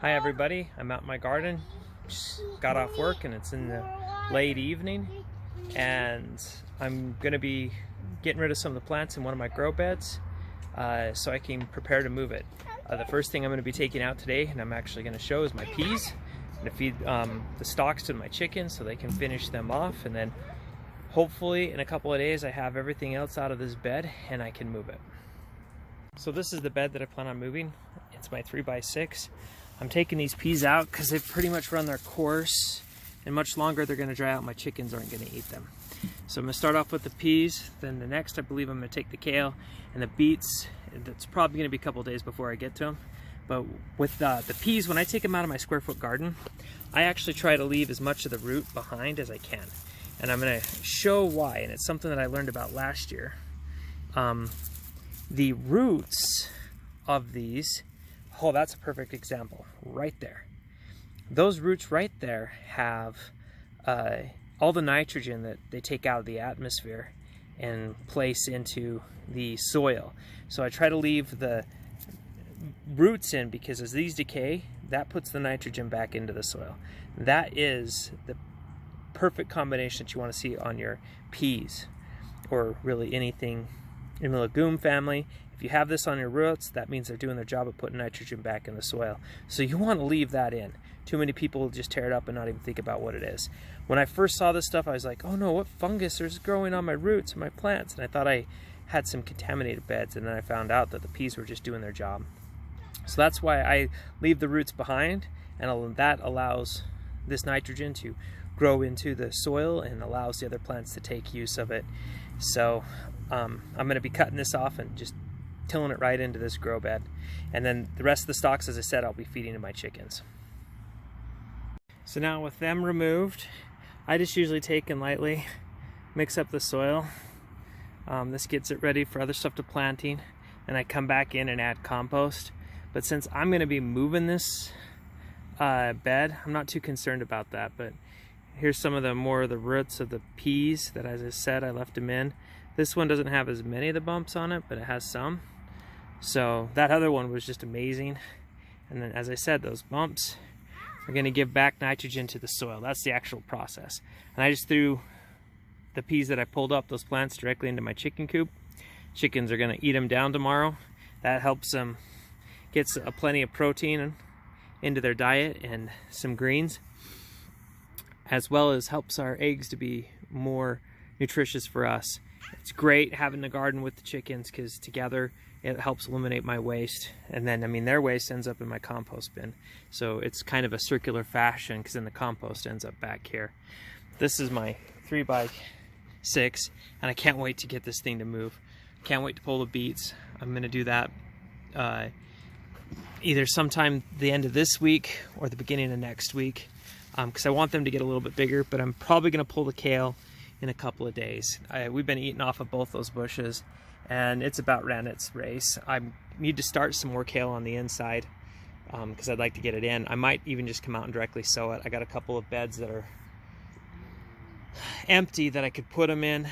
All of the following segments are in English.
Hi everybody, I'm out in my garden. Just got off work and it's in the late evening, and I'm going to be getting rid of some of the plants in one of my grow beds so I can prepare to move it. The first thing I'm going to be taking out today, and I'm actually going to show, is my peas. I'm going to feed the stalks to my chickens so they can finish them off, and then hopefully in a couple of days I have everything else out of this bed and I can move it. So this is the bed that I plan on moving. It's my 3x6. I'm taking these peas out because they've pretty much run their course, and much longer they're going to dry out. My chickens aren't going to eat them. So I'm going to start off with the peas, then the next I believe I'm going to take the kale and the beets. That's probably going to be a couple days before I get to them. But with the peas, when I take them out of my square foot garden, I actually try to leave as much of the root behind as I can. And I'm going to show why, and it's something that I learned about last year. The roots of these, oh, that's a perfect example right there. Those roots right there have all the nitrogen that they take out of the atmosphere and place into the soil. So I try to leave the roots in, because as these decay, that puts the nitrogen back into the soil. That is the perfect combination that you want to see on your peas, or really anything in the legume family. If you have this on your roots, that means they're doing their job of putting nitrogen back in the soil. So you want to leave that in. Too many people just tear it up and not even think about what it is. When I first saw this stuff, I was like, oh no, what fungus is growing on my roots and my plants? And I thought I had some contaminated beds, and then I found out that the peas were just doing their job. So that's why I leave the roots behind, and that allows this nitrogen to grow into the soil and allows the other plants to take use of it. So I'm going to be cutting this off and just tilling it right into this grow bed. And then the rest of the stalks, as I said, I'll be feeding to my chickens. So now with them removed, I just usually take and lightly mix up the soil. This gets it ready for other stuff to planting, and I come back in and add compost. But since I'm going to be moving this bed, I'm not too concerned about that. But here's some of the more of the roots of the peas that, as I said, I left them in. This one doesn't have as many of the bumps on it, but it has some. So that other one was just amazing. And then, as I said, those bumps are going to give back nitrogen to the soil. That's the actual process. And I just threw the peas that I pulled up, those plants, directly into my chicken coop. Chickens are going to eat them down tomorrow. That helps them get plenty of protein into their diet and some greens, as well as helps our eggs to be more nutritious for us. It's great having the garden with the chickens, because together it helps eliminate my waste, and then, I mean, their waste ends up in my compost bin. So it's kind of a circular fashion, because then the compost ends up back here. This is my 3x6, and I can't wait to get this thing to move. Can't wait to pull the beets. I'm going to do that either sometime the end of this week or the beginning of next week, because I want them to get a little bit bigger. But I'm probably going to pull the kale in a couple of days. We've been eating off of both those bushes, and it's about ran its race. I need to start some more kale on the inside, because I'd like to get it in. I might even just come out and directly sow it. I got a couple of beds that are empty that I could put them in,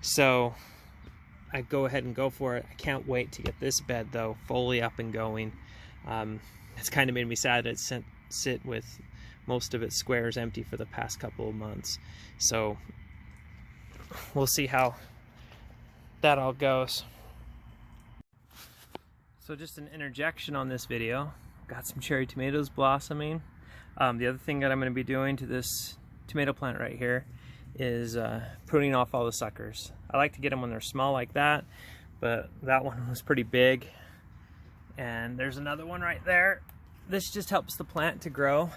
so I'd go ahead and go for it. I can't wait to get this bed, though, fully up and going. It's kind of made me sad that it sit with most of its squares empty for the past couple of months. So we'll see how that all goes. So just an interjection on this video. Got some cherry tomatoes blossoming. The other thing that I'm going to be doing to this tomato plant right here is pruning off all the suckers. I like to get them when they're small like that, but that one was pretty big. And there's another one right there. This just helps the plant to grow.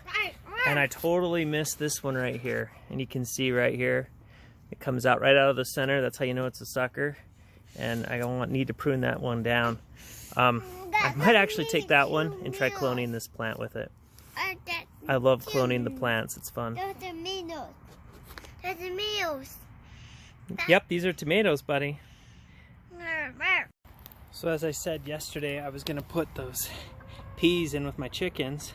And I totally missed this one right here. And you can see right here, it comes out right out of the center. That's how you know it's a sucker. And I don't need to prune that one down. I might actually take that one and try cloning this plant with it. I love cloning the plants. It's fun. Those are tomatoes. They're tomatoes. Yep, these are tomatoes, buddy. So as I said yesterday, I was going to put those peas in with my chickens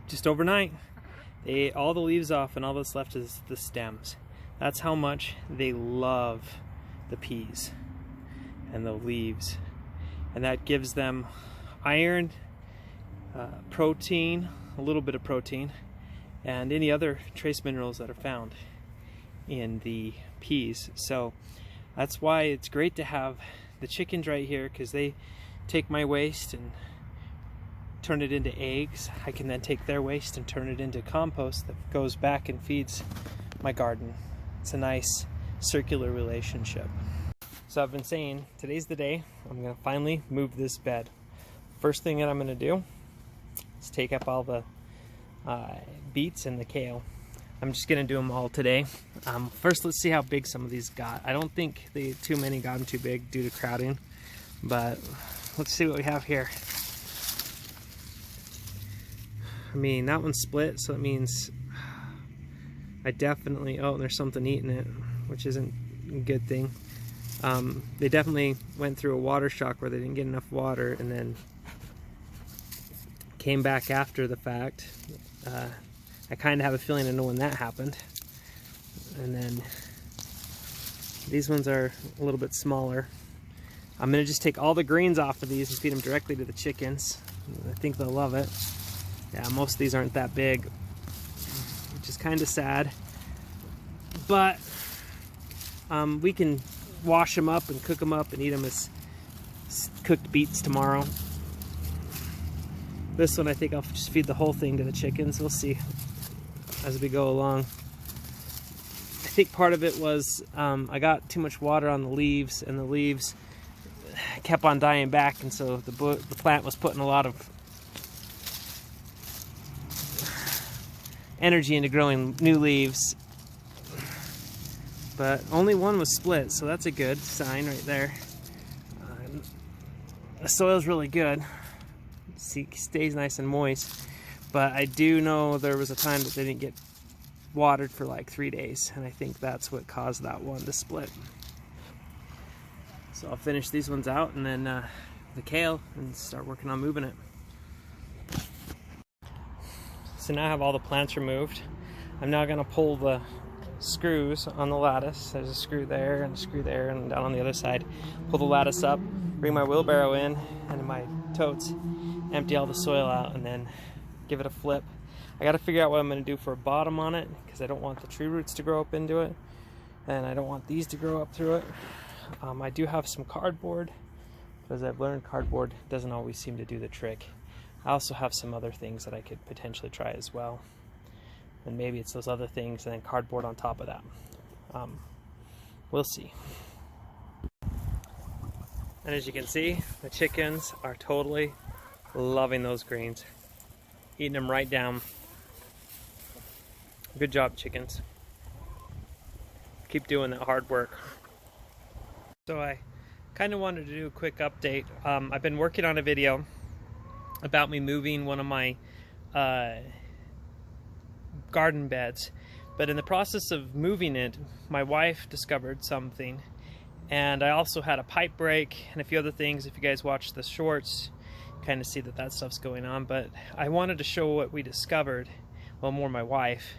just overnight. They ate all the leaves off, and all that's left is the stems. That's how much they love the peas. and the leaves. And that gives them iron, protein, a little bit of protein, and any other trace minerals that are found in the peas. So that's why it's great to have the chickens right here, because they take my waste and turn it into eggs. I can then take their waste and turn it into compost that goes back and feeds my garden. It's a nice circular relationship. So I've been saying, today's the day I'm gonna finally move this bed. First thing that I'm gonna do is take up all the beets and the kale. I'm just gonna do them all today. First, let's see how big some of these got. I don't think too many got them too big due to crowding, but let's see what we have here. I mean, that one's split, so it means I definitely, oh, there's something eating it, which isn't a good thing. They definitely went through a water shock where they didn't get enough water and then came back after the fact. I kind of have a feeling I know when that happened. And then these ones are a little bit smaller. I'm gonna just take all the greens off of these and feed them directly to the chickens. I think they'll love it. Yeah, most of these aren't that big, which is kind of sad. But we can wash them up and cook them up and eat them as cooked beets tomorrow. This one I think I'll just feed the whole thing to the chickens. We'll see as we go along. I think part of it was I got too much water on the leaves, and the leaves kept on dying back, and so the plant was putting a lot of energy into growing new leaves. But only one was split, so that's a good sign right there. The soil's really good. See, it stays nice and moist. But I do know there was a time that they didn't get watered for like 3 days, and I think that's what caused that one to split. So I'll finish these ones out, and then the kale, and start working on moving it. So now I have all the plants removed. I'm now going to pull the screws on the lattice. There's a screw there and a screw there and down on the other side. Pull the lattice up, bring my wheelbarrow in and my totes, empty all the soil out, and then give it a flip. I got to figure out what I'm going to do for a bottom on it, because I don't want the tree roots to grow up into it, and I don't want these to grow up through it. I do have some cardboard, but as I've learned, cardboard doesn't always seem to do the trick. I also have some other things that I could potentially try as well, and maybe it's those other things and then cardboard on top of that. We'll see. And as you can see, the chickens are totally loving those greens, eating them right down. Good job, chickens. Keep doing that hard work. So I kind of wanted to do a quick update. I've been working on a video about me moving one of my garden beds, but in the process of moving it, my wife discovered something, and I also had a pipe break and a few other things. If you guys watch the shorts, kind of see that stuff's going on, but I wanted to show what we discovered, well, more my wife.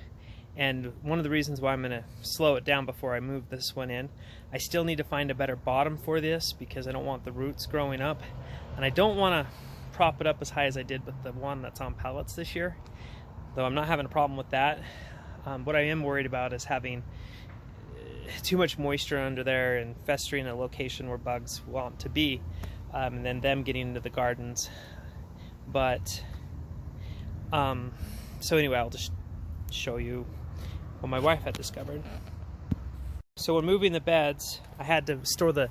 And one of the reasons why I'm going to slow it down before I move this one in, I still need to find a better bottom for this, because I don't want the roots growing up, and I don't want to prop it up as high as I did with the one that's on pallets this year, though I'm not having a problem with that. What I am worried about is having too much moisture under there and festering a location where bugs want to be, and then them getting into the gardens. But so anyway, I'll just show you what my wife had discovered. So when moving the beds, I had to store the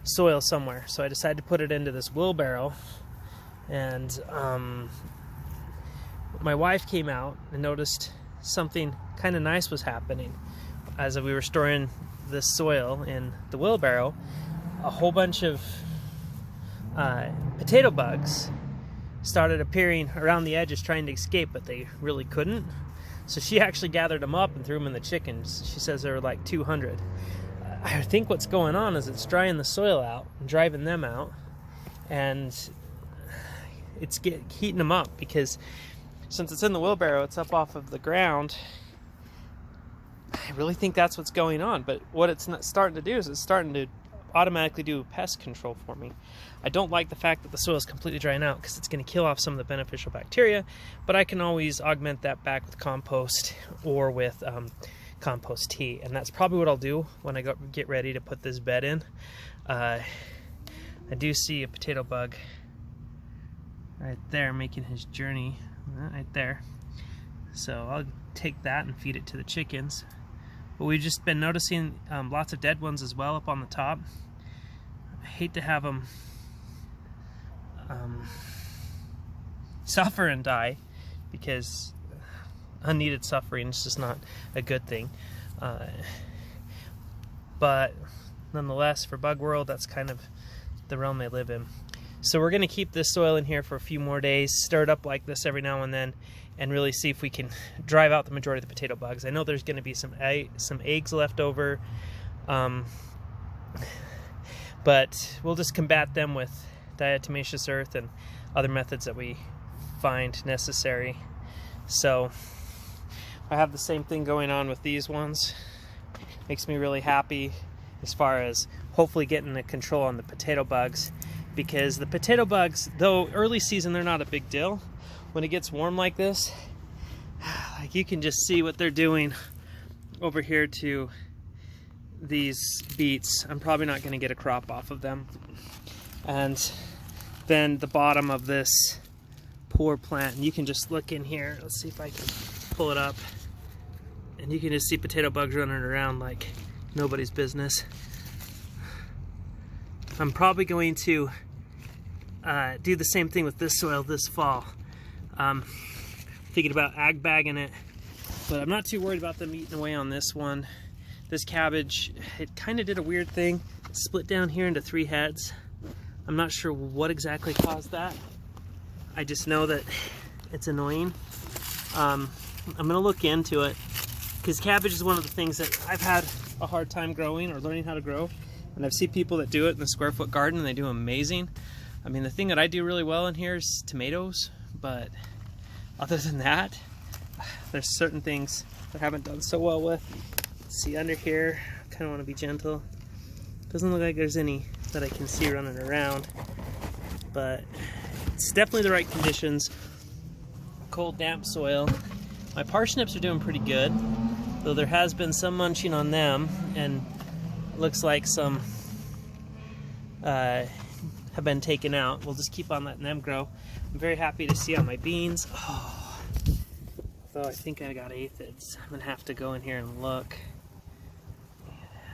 soil somewhere, so I decided to put it into this wheelbarrow. And my wife came out and noticed something kind of nice was happening. As we were storing this soil in the wheelbarrow, a whole bunch of potato bugs started appearing around the edges trying to escape, but they really couldn't. So she actually gathered them up and threw them in the chickens. She says there were like 200. I think what's going on is it's drying the soil out and driving them out, and it's heating them up, because since it's in the wheelbarrow, it's up off of the ground. I really think that's what's going on. But what it's not starting to do is it's starting to automatically do pest control for me. I don't like the fact that the soil is completely drying out because it's going to kill off some of the beneficial bacteria, but I can always augment that back with compost or with compost tea, and that's probably what I'll do when I get ready to put this bed in. I do see a potato bug right there making his journey right there, so I'll take that and feed it to the chickens. But we've just been noticing lots of dead ones as well up on the top. I hate to have them suffer and die, because unneeded suffering is just not a good thing. But nonetheless, for Bug World, that's kind of the realm they live in. So we're going to keep this soil in here for a few more days, stir it up like this every now and then, and really see if we can drive out the majority of the potato bugs. I know there's going to be some eggs left over, but we'll just combat them with diatomaceous earth and other methods that we find necessary. So I have the same thing going on with these ones. Makes me really happy as far as hopefully getting the control on the potato bugs, because the potato bugs, though early season they're not a big deal, when it gets warm like this, like you can just see what they're doing over here to these beets. I'm probably not going to get a crop off of them. And then the bottom of this poor plant, and you can just look in here. Let's see if I can pull it up, and you can just see potato bugs running around like nobody's business. I'm probably going to do the same thing with this soil this fall. Thinking about ag bagging it, but I'm not too worried about them eating away on this one. This cabbage, it kind of did a weird thing. It split down here into 3 heads. I'm not sure what exactly caused that. I just know that it's annoying. I'm gonna look into it, because cabbage is one of the things that I've had a hard time growing or learning how to grow. And I've seen people that do it in the square foot garden and they do amazing. I mean, the thing that I do really well in here is tomatoes, but other than that, there's certain things that I haven't done so well with. See under here, I kind of want to be gentle. Doesn't look like there's any that I can see running around, but it's definitely the right conditions. Cold, damp soil. My parsnips are doing pretty good, though there has been some munching on them, and it looks like some have been taken out. We'll just keep on letting them grow. I'm very happy to see on my beans. Oh, though I think I got aphids. I'm gonna have to go in here and look.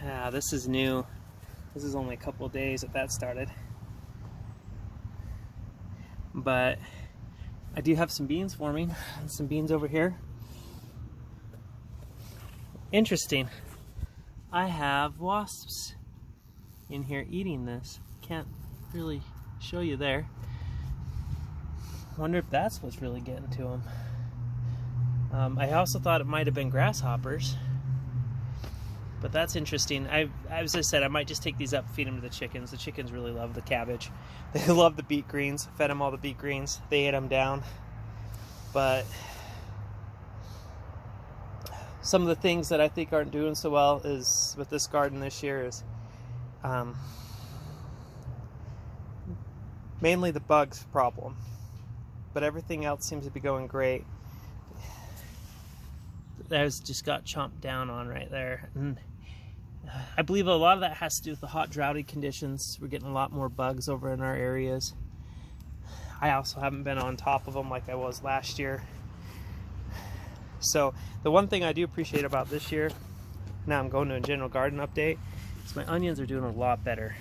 Yeah, this is new. This is only a couple of days that started. But I do have some beans forming. Some beans over here. Interesting. I have wasps in here eating this. Can't really show you there. Wonder if that's what's really getting to them. I also thought it might have been grasshoppers, but that's interesting. As I said, I might just take these up and feed them to the chickens. The chickens really love the cabbage. They love the beet greens. Fed them all the beet greens. They ate them down. But some of the things that I think aren't doing so well is with this garden this year is mainly the bugs problem, but everything else seems to be going great. That just got chomped down on right there, and I believe a lot of that has to do with the hot, droughty conditions. We're getting a lot more bugs over in our areas. I also haven't been on top of them like I was last year. So the one thing I do appreciate about this year, now I'm going to a general garden update, is my onions are doing a lot better.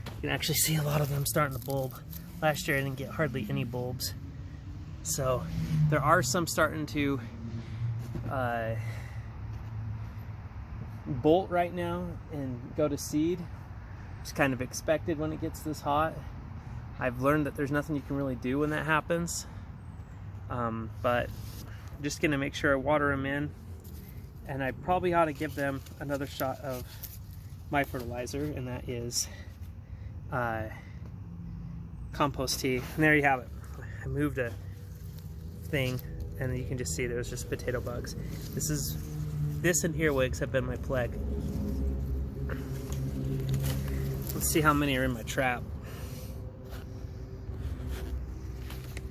You can actually see a lot of them starting to bulb. Last year I didn't get hardly any bulbs. So there are some starting to bolt right now and go to seed. It's kind of expected when it gets this hot. I've learned that there's nothing you can really do when that happens. But I'm just gonna make sure I water them in, and I probably ought to give them another shot of my fertilizer, and that is compost tea. And there you have it. I moved a thing, and you can just see there's just potato bugs. This and earwigs have been my plague. Let's see how many are in my trap.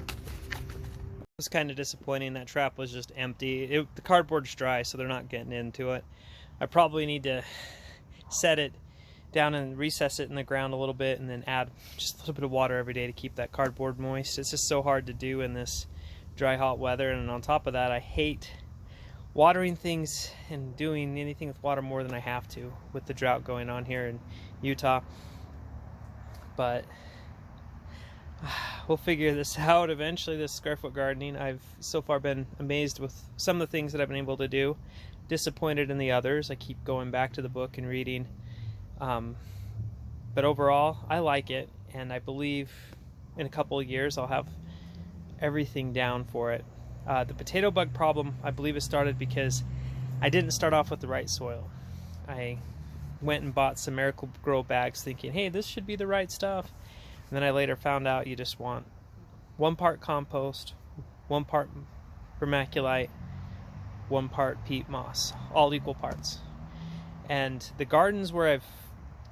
It was kind of disappointing. That trap was just empty. The cardboard's dry, so they're not getting into it. I probably need to set it down and recess it in the ground a little bit, and then add just a little bit of water every day to keep that cardboard moist. It's just so hard to do in this dry, hot weather. And on top of that, I hate watering things and doing anything with water more than I have to with the drought going on here in Utah. But we'll figure this out eventually, this square foot gardening. I've so far been amazed with some of the things that I've been able to do, disappointed in the others. I keep going back to the book and reading. But overall, I like it, and I believe in a couple of years I'll have everything down for it. The potato bug problem, I believe, it started because I didn't start off with the right soil. I went and bought some Miracle-Gro bags thinking, hey, this should be the right stuff. And then I later found out you just want 1 part compost, 1 part vermiculite, 1 part peat moss, all equal parts. And the gardens where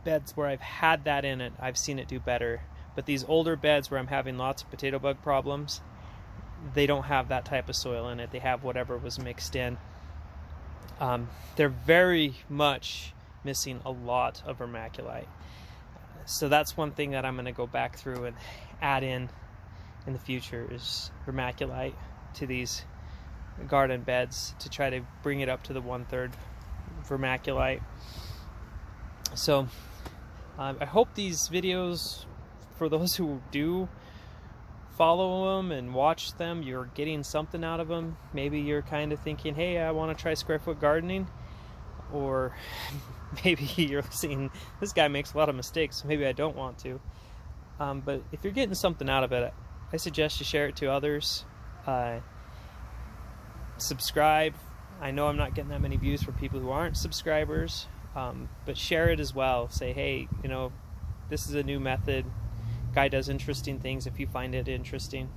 beds where I've had that in it, I've seen it do better. But these older beds where I'm having lots of potato bug problems, they don't have that type of soil in it. They have whatever was mixed in. They're very much missing a lot of vermiculite. So that's one thing that I'm going to go back through and add in the future, is vermiculite to these garden beds to try to bring it up to the 1/3 vermiculite. So I hope these videos, for those who do follow them and watch them, you're getting something out of them. Maybe you're kind of thinking, hey, I want to try square foot gardening. Or maybe you're seeing, this guy makes a lot of mistakes, so maybe I don't want to. But if you're getting something out of it, I suggest you share it to others. Subscribe. I know I'm not getting that many views for people who aren't subscribers, but share it as well. Say, hey, you know, this is a new method. Guy does interesting things if you find it interesting.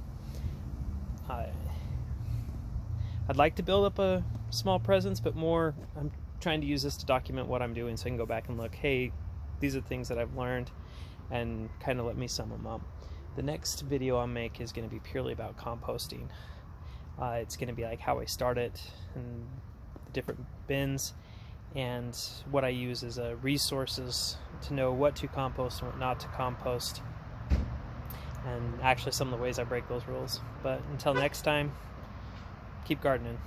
I'd like to build up a small presence, but more I'm trying to use this to document what I'm doing, so I can go back and look, hey, these are things that I've learned, and kind of let me sum them up. The next video I'll make is going to be purely about composting. It's going to be like how I start it, and the different bins, and what I use as resources to know what to compost and what not to compost, and actually some of the ways I break those rules. But until next time, keep gardening.